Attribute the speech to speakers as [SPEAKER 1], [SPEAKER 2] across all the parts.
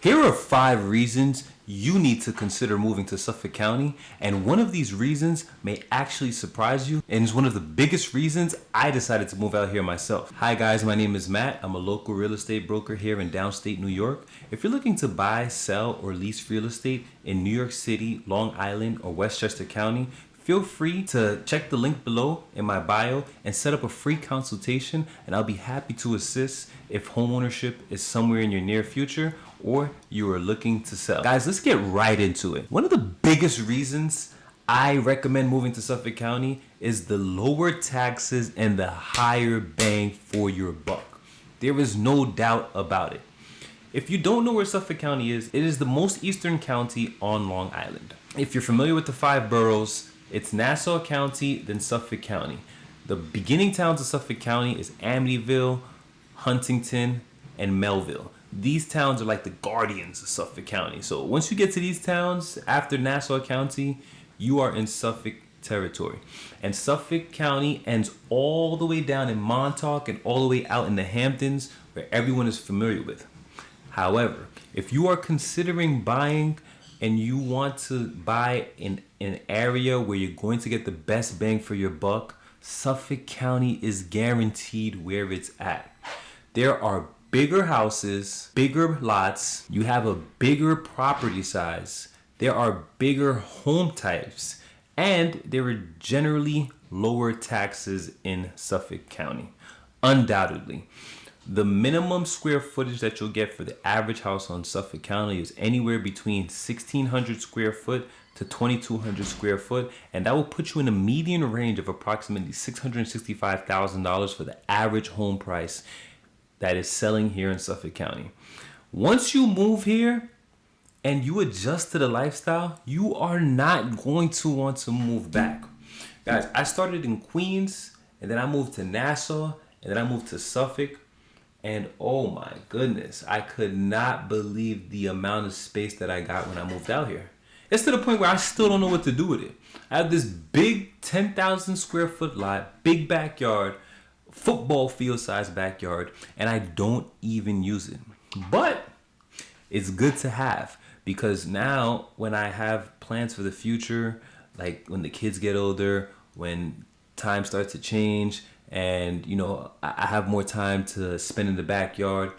[SPEAKER 1] Here are 5 reasons you need to consider moving to Suffolk County, and one of these reasons may actually surprise you, and is one of the biggest reasons I decided to move out here myself. Hi guys, my name is Matt. I'm a local real estate broker here in downstate New York. If you're looking to buy, sell, or lease real estate in New York City, Long Island, or Westchester County, feel free to check the link below in my bio and set up a free consultation, and I'll be happy to assist if homeownership is somewhere in your near future or you are looking to sell. Guys, let's get right into it. One of the biggest reasons I recommend moving to Suffolk County is the lower taxes and the higher bang for your buck. There is no doubt about it. If you don't know where Suffolk County is, it is the most eastern county on Long Island. If you're familiar with the 5 boroughs, it's Nassau County, then Suffolk County. The beginning towns of Suffolk County is Amityville, Huntington, and Melville. These towns are like the guardians of Suffolk County. So once you get to these towns after Nassau County, you are in Suffolk territory. And Suffolk County ends all the way down in Montauk and all the way out in the Hamptons, where everyone is familiar with. However, if you are considering buying and you want to buy in an area where you're going to get the best bang for your buck, Suffolk County is guaranteed where it's at. There are bigger houses, bigger lots, you have a bigger property size, there are bigger home types, and there are generally lower taxes in Suffolk County. Undoubtedly. The minimum square footage that you'll get for the average house on Suffolk County is anywhere between 1,600 square foot to 2,200 square foot, and that will put you in a median range of approximately $665,000 for the average home price that is selling here in Suffolk County. Once you move here and you adjust to the lifestyle, you are not going to want to move back. Guys, I started in Queens, and then I moved to Nassau, and then I moved to Suffolk. And oh my goodness, I could not believe the amount of space that I got when I moved out here. It's to the point where I still don't know what to do with it. I have this big 10,000 square foot lot, big backyard, football field size backyard, and I don't even use it. But it's good to have, because now when I have plans for the future, like when the kids get older, when time starts to change, and I have more time to spend in the backyard,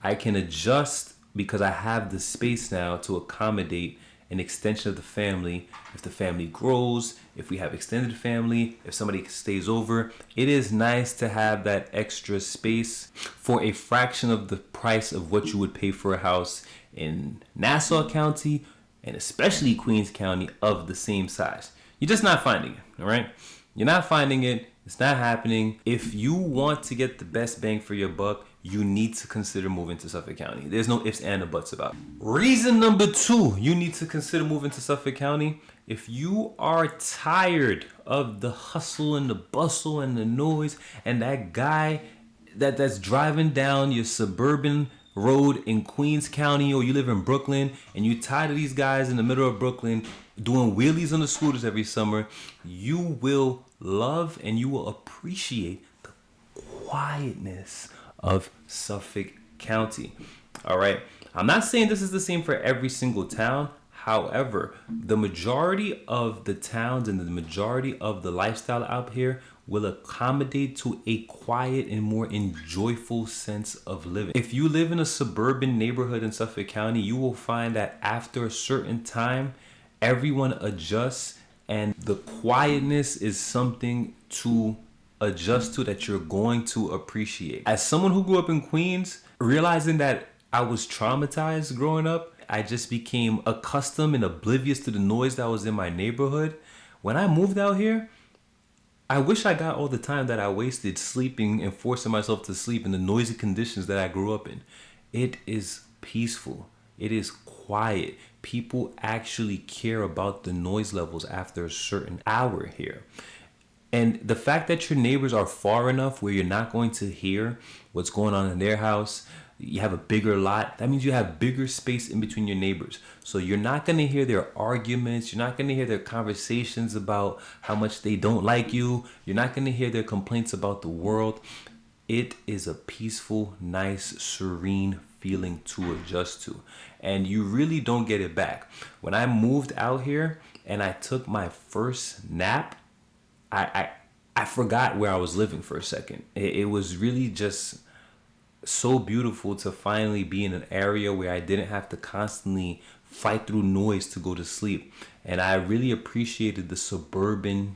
[SPEAKER 1] I can adjust because I have the space now to accommodate an extension of the family. If the family grows, if we have extended family, if somebody stays over, it is nice to have that extra space for a fraction of the price of what you would pay for a house in Nassau County and especially Queens County of the same size. You're just not finding it, all right? You're not finding it. It's not happening. If you want to get the best bang for your buck, you need to consider moving to Suffolk County. There's no ifs and buts about it. Reason number 2, you need to consider moving to Suffolk County. If you are tired of the hustle and the bustle and the noise and that guy that's driving down your suburban road in Queens County, or you live in Brooklyn and you're tired of these guys in the middle of Brooklyn doing wheelies on the scooters every summer, you will love and you will appreciate the quietness of Suffolk County. All right. I'm not saying this is the same for every single town. However, the majority of the towns and the majority of the lifestyle out here will accommodate to a quiet and more enjoyable sense of living. If you live in a suburban neighborhood in Suffolk County, you will find that after a certain time, everyone adjusts, and the quietness is something to adjust to that you're going to appreciate. As someone who grew up in Queens, realizing that I was traumatized growing up, I just became accustomed and oblivious to the noise that was in my neighborhood. When I moved out here, I wish I got all the time that I wasted sleeping and forcing myself to sleep in the noisy conditions that I grew up in. It is peaceful. It is quiet. People actually care about the noise levels after a certain hour here. And the fact that your neighbors are far enough where you're not going to hear what's going on in their house, you have a bigger lot, that means you have bigger space in between your neighbors. So you're not going to hear their arguments. You're not going to hear their conversations about how much they don't like you. You're not going to hear their complaints about the world. It is a peaceful, nice, serene feeling to adjust to. And you really don't get it back. When I moved out here and I took my first nap, I forgot where I was living for a second. It was really just so beautiful to finally be in an area where I didn't have to constantly fight through noise to go to sleep. And I really appreciated the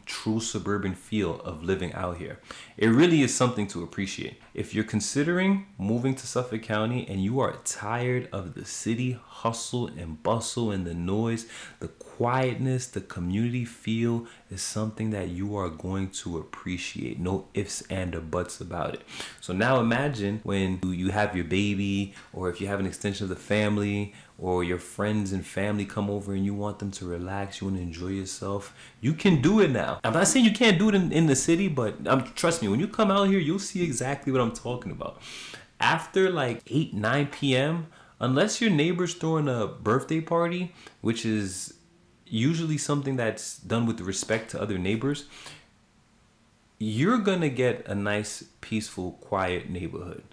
[SPEAKER 1] true suburban feel of living out here. It really is something to appreciate. If you're considering moving to Suffolk County and you are tired of the city hustle and bustle and the noise, the quietness, the community feel is something that you are going to appreciate. No ifs and buts about it. So now imagine when you have your baby, or if you have an extension of the family, or your friends and family come over and you want them to relax, you want to enjoy yourself, you can do it now. I'm not saying you can't do it in the city, but trust me, when you come out here, you'll see exactly what I'm talking about. After like 8, 9 p.m., unless your neighbor's throwing a birthday party, which is usually something that's done with respect to other neighbors, you're gonna get a nice, peaceful, quiet neighborhood.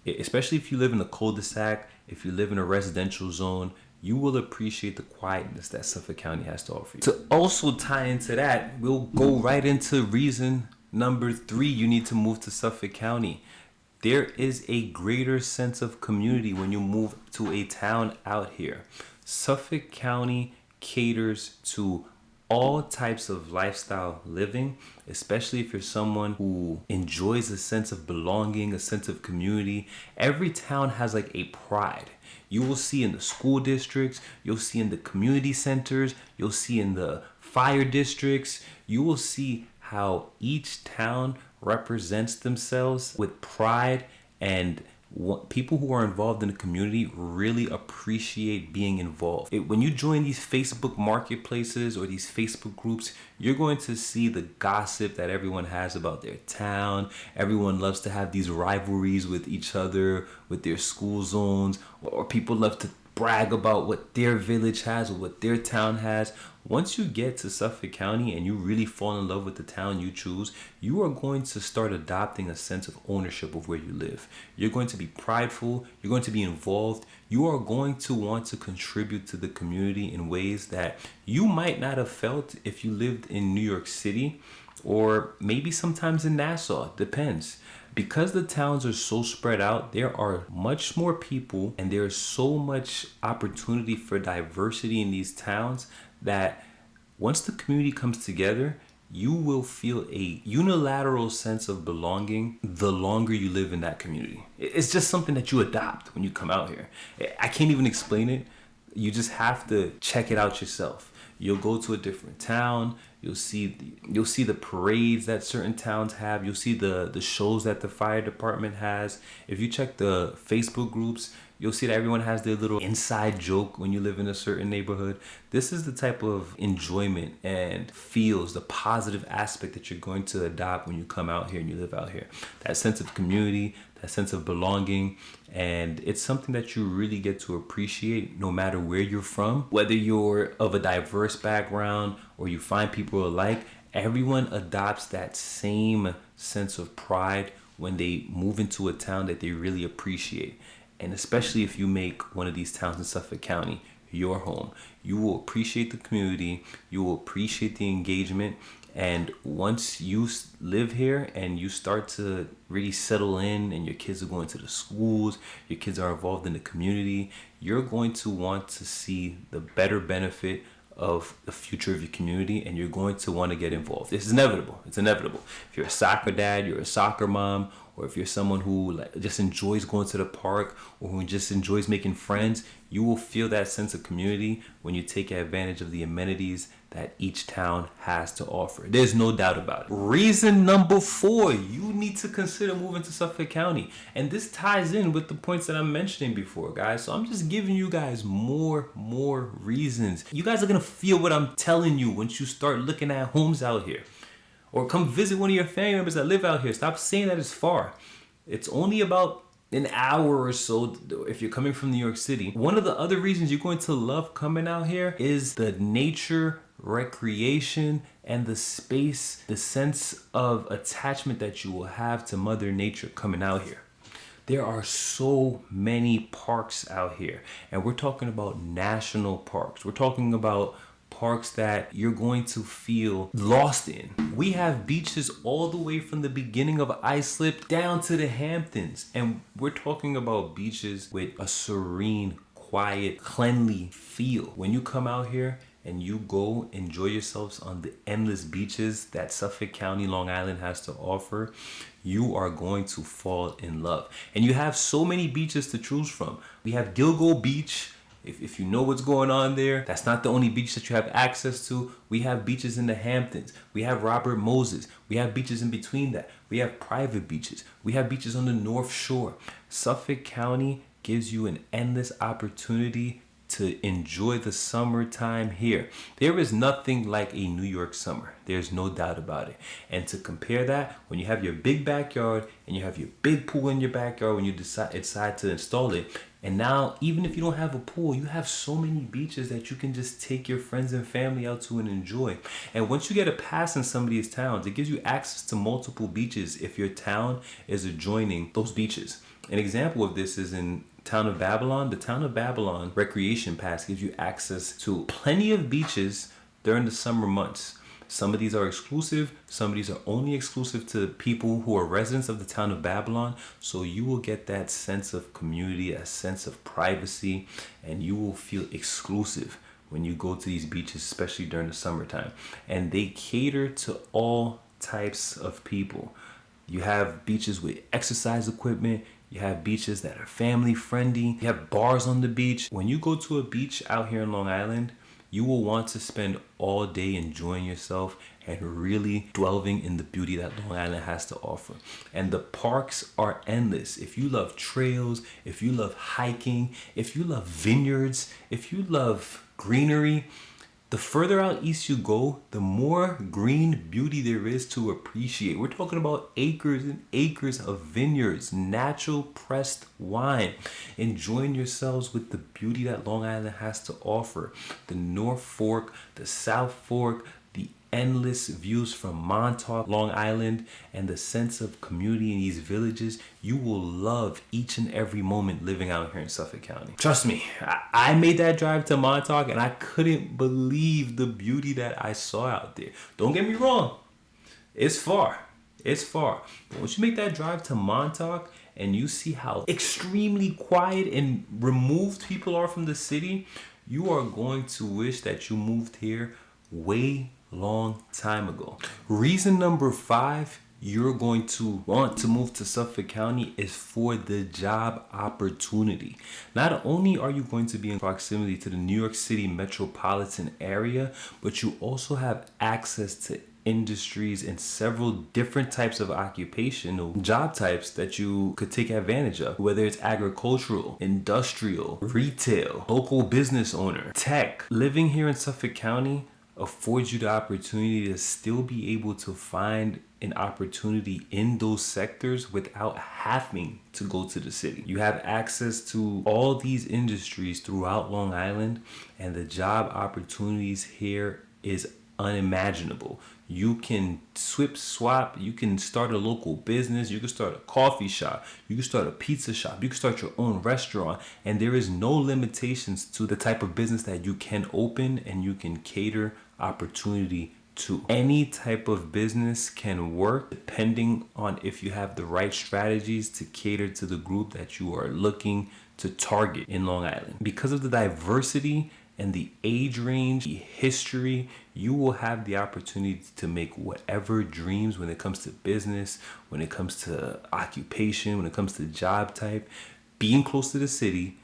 [SPEAKER 1] Especially if you live in a cul-de-sac, if you live in a residential zone, you will appreciate the quietness that Suffolk County has to offer you. To also tie into that, we'll go right into reason number 3 you need to move to Suffolk County. There is a greater sense of community when you move to a town out here. Suffolk County caters to all types of lifestyle living, especially if you're someone who enjoys a sense of belonging, a sense of community. Every town has like a pride. You will see in the school districts, you'll see in the community centers, you'll see in the fire districts, you will see how each town represents themselves with pride, and people who are involved in the community really appreciate being involved. When you join these Facebook marketplaces or these Facebook groups, you're going to see the gossip that everyone has about their town. Everyone loves to have these rivalries with each other, with their school zones, or people love to brag about what their village has or what their town has. Once you get to Suffolk County and you really fall in love with the town you choose, you are going to start adopting a sense of ownership of where you live. You're going to be prideful. You're going to be involved. You are going to want to contribute to the community in ways that you might not have felt if you lived in New York City, or maybe sometimes in Nassau. Depends. Because the towns are so spread out, there are much more people and there is so much opportunity for diversity in these towns that once the community comes together, you will feel a unilateral sense of belonging the longer you live in that community. It's just something that you adopt when you come out here. I can't even explain it. You just have to check it out yourself. You'll go to a different town. You'll see the parades that certain towns have. You'll see the shows that the fire department has. If you check the Facebook groups, you'll see that everyone has their little inside joke when you live in a certain neighborhood. This is the type of enjoyment and feels, the positive aspect that you're going to adopt when you come out here and you live out here. That sense of community, that sense of belonging, and it's something that you really get to appreciate no matter where you're from. Whether you're of a diverse background or you find people alike, everyone adopts that same sense of pride when they move into a town that they really appreciate. And especially if you make one of these towns in Suffolk County your home, you will appreciate the community, you will appreciate the engagement. And once you live here and you start to really settle in and your kids are going to the schools, your kids are involved in the community, you're going to want to see the better benefit of the future of your community, and you're going to want to get involved. This is inevitable. It's inevitable. If you're a soccer dad, you're a soccer mom, or if you're someone who just enjoys going to the park or who just enjoys making friends, you will feel that sense of community when you take advantage of the amenities that each town has to offer. There's no doubt about it. Reason number 4, you need to consider moving to Suffolk County. And this ties in with the points that I'm mentioning before, guys. So I'm just giving you guys more reasons. You guys are gonna feel what I'm telling you once you start looking at homes out here. Or come visit one of your family members that live out here. Stop saying that it's far. It's only about an hour or so if you're coming from New York City. One of the other reasons you're going to love coming out here is the nature, recreation, and the space, the sense of attachment that you will have to Mother Nature coming out here. There are so many parks out here, and we're talking about national parks. We're talking about parks that you're going to feel lost in. We have beaches all the way from the beginning of Islip down to the Hamptons, and we're talking about beaches with a serene, quiet, cleanly feel. When you come out here and you go enjoy yourselves on the endless beaches that Suffolk County, Long Island has to offer, you are going to fall in love. And you have so many beaches to choose from. We have Gilgo Beach. If you know what's going on there, that's not the only beach that you have access to. We have beaches in the Hamptons. We have Robert Moses. We have beaches in between that. We have private beaches. We have beaches on the North Shore. Suffolk County gives you an endless opportunity to enjoy the summertime here. There is nothing like a New York summer. There's no doubt about it. And to compare that, when you have your big backyard and you have your big pool in your backyard, when you decide to install it, and now even if you don't have a pool, you have so many beaches that you can just take your friends and family out to and enjoy. And once you get a pass in some of these towns, it gives you access to multiple beaches if your town is adjoining those beaches. An example of this is in Town of Babylon. The Town of Babylon Recreation Pass gives you access to plenty of beaches during the summer months. Some of these are exclusive. Some of these are only exclusive to people who are residents of the Town of Babylon. So you will get that sense of community, a sense of privacy, and you will feel exclusive when you go to these beaches, especially during the summertime. And they cater to all types of people. You have beaches with exercise equipment. You have beaches that are family friendly. You have bars on the beach. When you go to a beach out here in Long Island, you will want to spend all day enjoying yourself and really dwelling in the beauty that Long Island has to offer. And the parks are endless. If you love trails, if you love hiking, if you love vineyards, if you love greenery, the further out east you go, the more green beauty there is to appreciate. We're talking about acres and acres of vineyards, natural pressed wine, enjoying yourselves with the beauty that Long Island has to offer. The North Fork, the South Fork, the endless views from Montauk, Long Island, and the sense of community in these villages. You will love each and every moment living out here in Suffolk County. Trust me, I made that drive to Montauk and I couldn't believe the beauty that I saw out there. Don't get me wrong, it's far. It's far. But once you make that drive to Montauk and you see how extremely quiet and removed people are from the city, you are going to wish that you moved here way long time ago. Reason number 5 you're going to want to move to Suffolk County is for the job opportunity. Not only are you going to be in proximity to the New York City metropolitan area, but you also have access to industries and several different types of occupational job types that you could take advantage of, whether it's agricultural, industrial, retail, local business owner, tech. Living here in Suffolk County affords you the opportunity to still be able to find an opportunity in those sectors without having to go to the city. You have access to all these industries throughout Long Island, and the job opportunities here is unimaginable. You can swap, you can start a local business, you can start a coffee shop, you can start a pizza shop, you can start your own restaurant, and there is no limitations to the type of business that you can open and you can cater opportunity to. Any type of business can work depending on if you have the right strategies to cater to the group that you are looking to target in Long Island. Because of the diversity and the age range, the history, you will have the opportunity to make whatever dreams when it comes to business, when it comes to occupation, when it comes to job type. Being close to the city,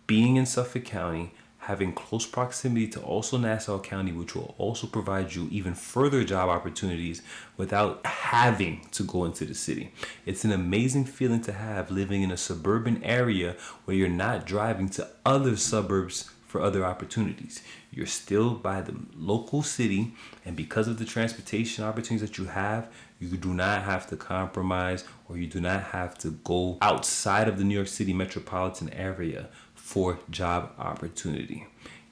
[SPEAKER 1] being in Suffolk County, having close proximity to also Nassau County, which will also provide you even further job opportunities without having to go into the city. It's an amazing feeling to have living in a suburban area where you're not driving to other suburbs for other opportunities. You're still by the local city, and because of the transportation opportunities that you have, you do not have to compromise, or you do not have to go outside of the New York City metropolitan area for job opportunity.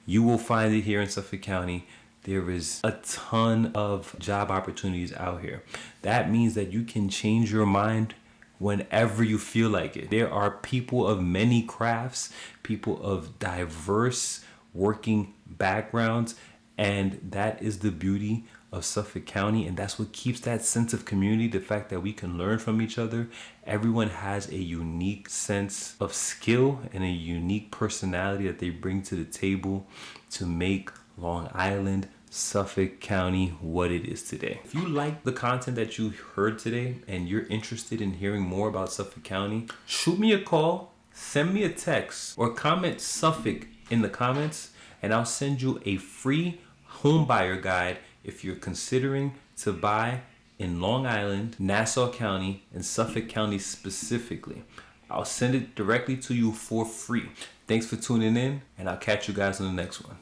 [SPEAKER 1] You will find it here in Suffolk County. There is a ton of job opportunities out here. That means that you can change your mind whenever you feel like it. There are people of many crafts, people of diverse working backgrounds, and that is the beauty of Suffolk County, and that's what keeps that sense of community, the fact that we can learn from each other. Everyone has a unique sense of skill and a unique personality that they bring to the table to make Long Island, Suffolk County what it is today. If you like the content that you heard today and you're interested in hearing more about Suffolk County, shoot me a call, send me a text, or comment Suffolk in the comments, and I'll send you a free home buyer guide if you're considering to buy in Long Island, Nassau County, and Suffolk County specifically. I'll send it directly to you for free. Thanks for tuning in, and I'll catch you guys on the next one.